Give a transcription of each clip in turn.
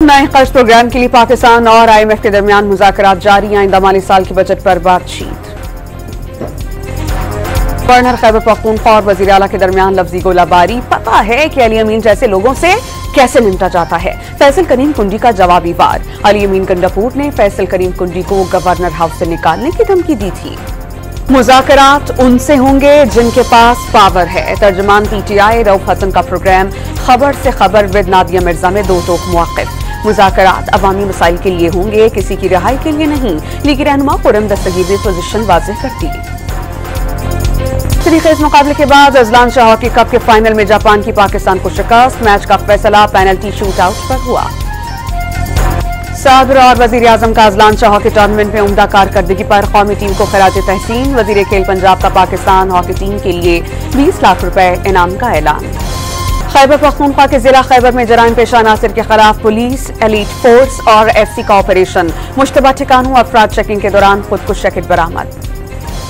नए कर्ज प्रोग्राम के लिए पाकिस्तान और IMF के दरमियान मुज़ाकरात जारी। आइंदा माली साल के बजट पर बातचीत। गवर्नर खैबर पख्तूनख्वा और वज़ीर आला के दरमियान लफ्जी गोलाबारी। पता है कि अली अमीन जैसे लोगों से कैसे निपटा जाता है। फैसल करीम कुंडी का जवाबी वार। अली अमीन गंडापुर ने फैसल करीम कुंडी को गवर्नर हाउस से निकालने की धमकी दी थी। मुज़ाकरात उनसे होंगे जिनके पास पावर है। तर्जुमान PTI रऊफ हसन का प्रोग्राम खबर से खबर विद नादिया मिर्जा में दो टोक मौक़िफ़। मुज़ाकरात अवामी मसाइल के लिए होंगे, किसी की रिहाई के लिए नहीं। लीगी रहनुमा खुर्रम दस्तगीर ने पोजीशन वाज़ेह कर दी। तरीक़े इस मुकाबले के बाद अजलान शाह हॉकी कप के फाइनल में जापान की पाकिस्तान को शिकस्त। मैच का फैसला पेनल्टी शूट आउट पर हुआ। सदर और वजीर आजम का अजलान शाह हॉकी टूर्नामेंट में उम्दा कारकर्दगी पर कौमी टीम को खराज तहसीन। वजीर खेल पंजाब का पाकिस्तान हॉकी टीम के लिए 20 लाख रुपए इनाम का ऐलान। खैबर पख्तूनख्वा के जिला खैबर में जराइम पेशा नासिर के खिलाफ पुलिस, एलीट फोर्स और FC का ऑपरेशन। मुश्तबा ठिकानों अफराद चेकिंग के दौरान खुदकुश रैकेट बरामद।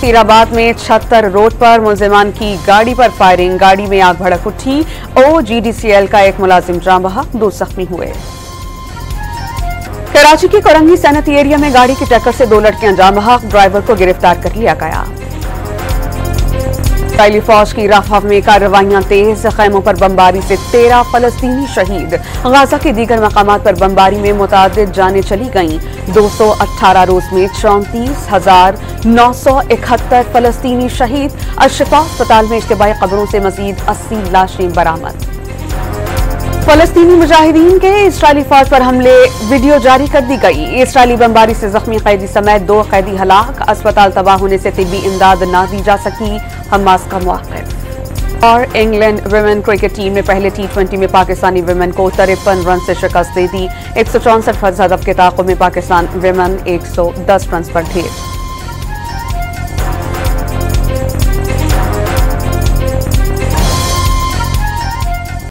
सीराबाद में 76 रोड पर मुलजिमान की गाड़ी पर फायरिंग। गाड़ी में आग भड़क उठी। OGDCL का एक मुलाजिम जान बहक, 2 जख्मी हुए। कराची की कोरंगी सनती एरिया में गाड़ी की टक्कर से 2 लड़कियां जान बहक। ड्राइवर को गिरफ्तार कर लिया गया। इसराइली फौज की रफ़ा में कार्रवाइयां तेज। खैमों पर बमबारी से 13 फलस्तीनी शहीद। गाजा के दीगर मकामात पर बमबारी में मुतादिद जानें चली गईं। 218 रोज में 34,971 फलस्तीनी शहीद। अशफा अस्पताल में इज्तिमाई कब्रों से मजीद 80 लाशें बरामद। फलस्तीनी मुजाहिदीन के इसराइली फौज पर हमले वीडियो जारी कर दी गई। इसराइली बमबारी से जख्मी कैदी समेत 2 कैदी हलाक। अस्पताल तबाह होने से तिब्बी इमदाद न दी जा सकी। हमास का मौक़िफ़। और इंग्लैंड विमेन क्रिकेट टीम ने पहले T20 में पाकिस्तानी विमेन को 53 रन से शिकस्त दे दी। 164 हदफ के ताक़ुब में पाकिस्तान विमेन 110 रन पर ढेर।